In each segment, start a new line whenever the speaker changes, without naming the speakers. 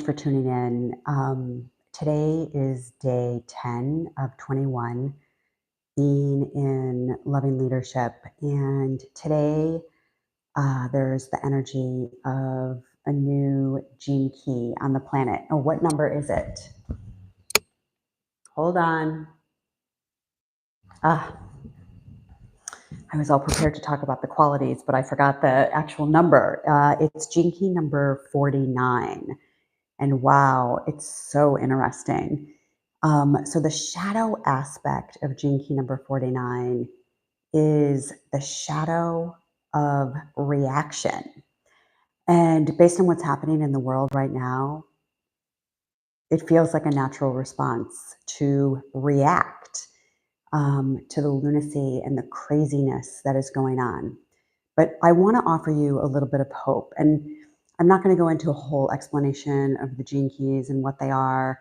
For tuning in. Today is day 10 of 21 being in loving leadership. And today there's the energy of a new gene key on the planet. Oh, what number is it? Hold on. Ah, I was all prepared to talk about the qualities, but I forgot the actual number. It's gene key number 49. And wow, it's so interesting. So the shadow aspect of gene key number 49 is the shadow of reaction. And based on what's happening in the world right now, it feels like a natural response to react to the lunacy and the craziness that is going on. But I want to offer you a little bit of hope. And I'm not going to go into a whole explanation of the gene keys and what they are,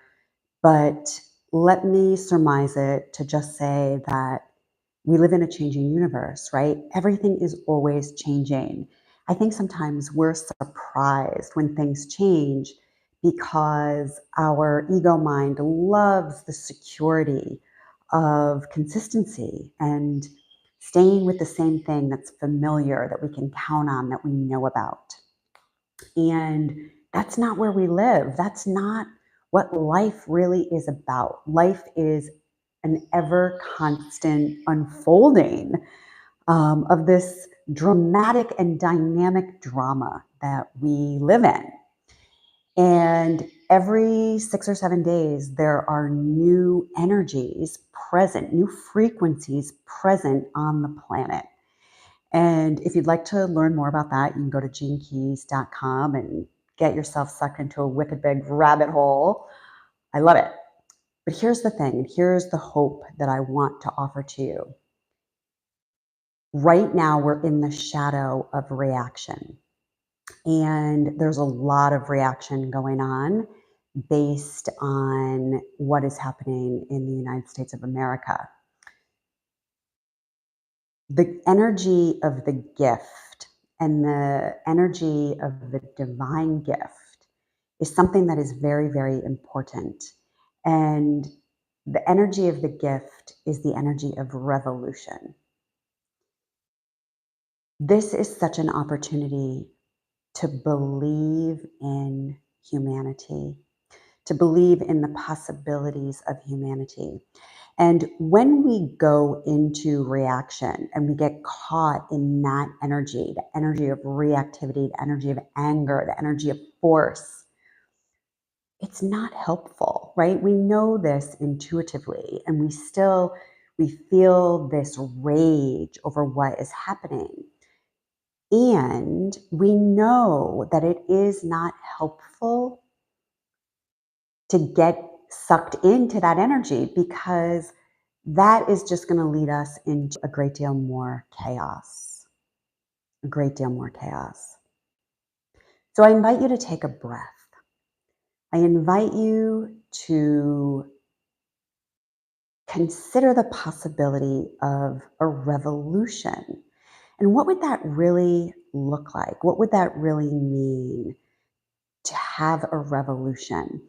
but let me surmise it to just say that we live in a changing universe, right? Everything is always changing. I think sometimes we're surprised when things change because our ego mind loves the security of consistency and staying with the same thing that's familiar, that we can count on, that we know about. And that's not where we live. That's not what life really is about. Life is an ever constant unfolding of this dramatic and dynamic drama that we live in. And every 6 or 7 days, there are new energies present, new frequencies present on the planet. And if you'd like to learn more about that, you can go to genekeys.com and get yourself sucked into a wicked big rabbit hole. I love it. But here's the thing, and here's the hope that I want to offer to you. Right now, we're in the shadow of reaction. And there's a lot of reaction going on based on what is happening in the United States of America. The energy of the gift and the energy of the divine gift is something that is very, very important. And the energy of the gift is the energy of revolution. This is such an opportunity to believe in humanity, to believe in the possibilities of humanity. And when we go into reaction and we get caught in that energy, the energy of reactivity, the energy of anger, the energy of force, it's not helpful, right? We know this intuitively, and we feel this rage over what is happening. And we know that it is not helpful to get sucked into that energy, because that is just going to lead us into a great deal more chaos, a great deal more chaos. So I invite you to take a breath. I invite you to consider the possibility of a revolution. And what would that really look like? What would that really mean to have a revolution?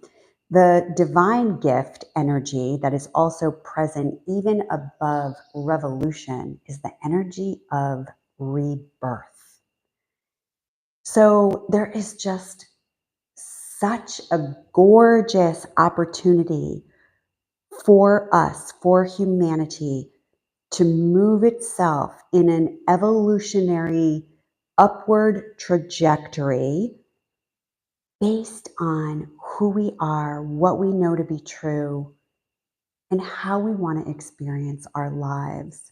The divine gift energy that is also present even above revolution is the energy of rebirth. So there is just such a gorgeous opportunity for us, for humanity, to move itself in an evolutionary upward trajectory based on who we are, what we know to be true, and how we want to experience our lives.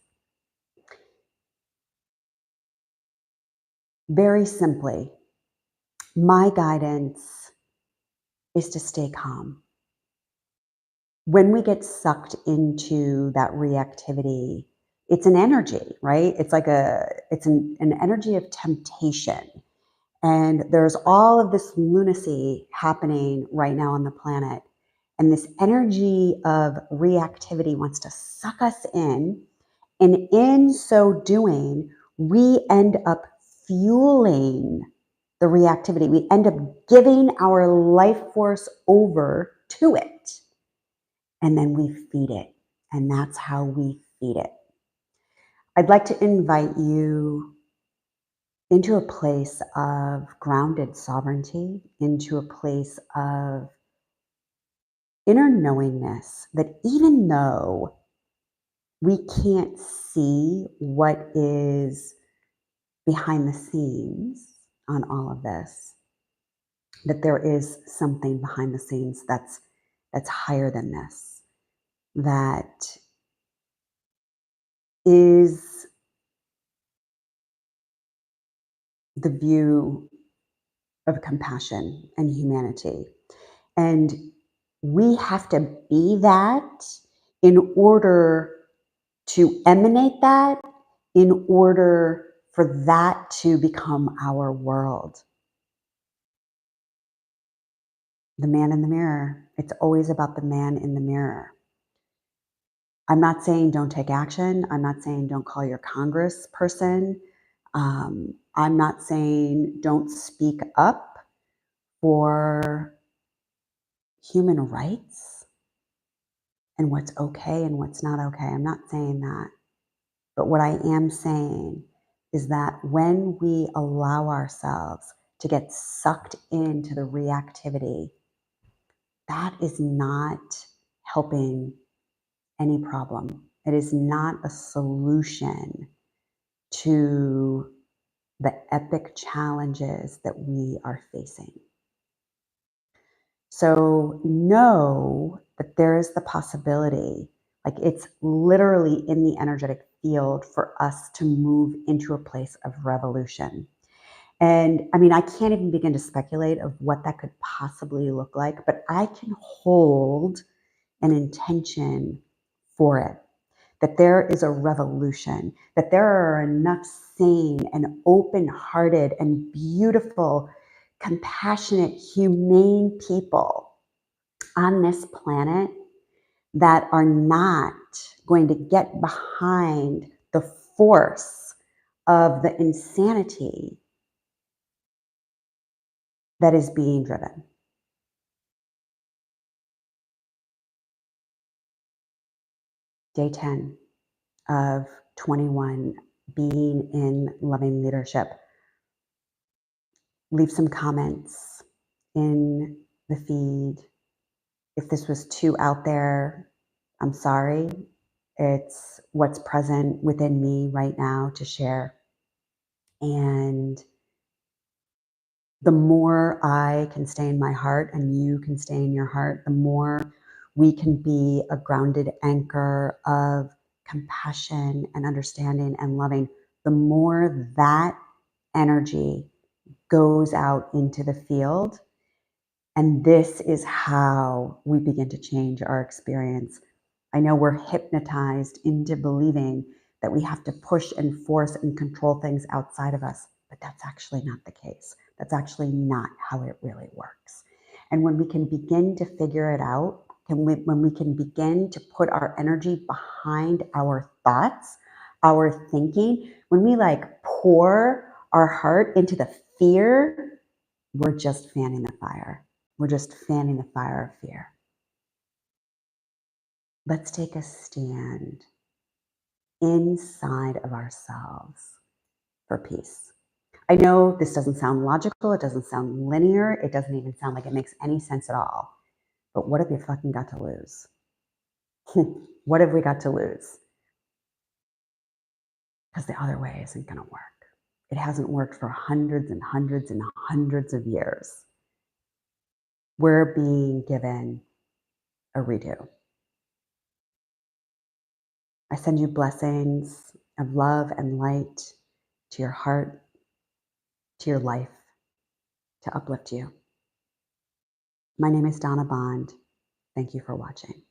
Very simply, my guidance is to stay calm. When we get sucked into that reactivity, it's an energy, right? It's like it's an energy of temptation. And there's all of this lunacy happening right now on the planet. And this energy of reactivity wants to suck us in. And in so doing, we end up fueling the reactivity. We end up giving our life force over to it, and then we feed it. And that's how we feed it. I'd like to invite you into a place of grounded sovereignty, into a place of inner knowingness that even though we can't see what is behind the scenes on all of this, that there is something behind the scenes that's higher than this, that is the view of compassion and humanity. And we have to be that in order to emanate that, in order for that to become our world. The man in the mirror. It's always about the man in the mirror. I'm not saying don't take action. I'm not saying don't call your congressperson. I'm not saying don't speak up for human rights and what's okay and what's not okay. I'm not saying that. But what I am saying is that when we allow ourselves to get sucked into the reactivity, that is not helping any problem. It is not a solution to the epic challenges that we are facing. So know that there is the possibility, like it's literally in the energetic field for us to move into a place of revolution. And I mean, I can't even begin to speculate of what that could possibly look like, but I can hold an intention for it. That there is a revolution, that there are enough sane and open-hearted and beautiful, compassionate, humane people on this planet that are not going to get behind the force of the insanity that is being driven. Day 10 of 21, being in loving leadership. Leave some comments in the feed. If this was too out there, I'm sorry. It's what's present within me right now to share. And the more I can stay in my heart and you can stay in your heart, the more we can be a grounded anchor of compassion and understanding and loving, the more that energy goes out into the field. And this is how we begin to change our experience. I know we're hypnotized into believing that we have to push and force and control things outside of us, but that's actually not the case. That's actually not how it really works. And when we can begin to figure it out, when we can begin to put our energy behind our thoughts, our thinking, when we like pour our heart into the fear, we're just fanning the fire. We're just fanning the fire of fear. Let's take a stand inside of ourselves for peace. I know this doesn't sound logical. It doesn't sound linear. It doesn't even sound like it makes any sense at all. But what have you fucking got to lose? What have we got to lose? Because the other way isn't going to work. It hasn't worked for hundreds and hundreds and hundreds of years. We're being given a redo. I send you blessings of love and light to your heart, to your life, to uplift you. My name is Donna Bond. Thank you for watching.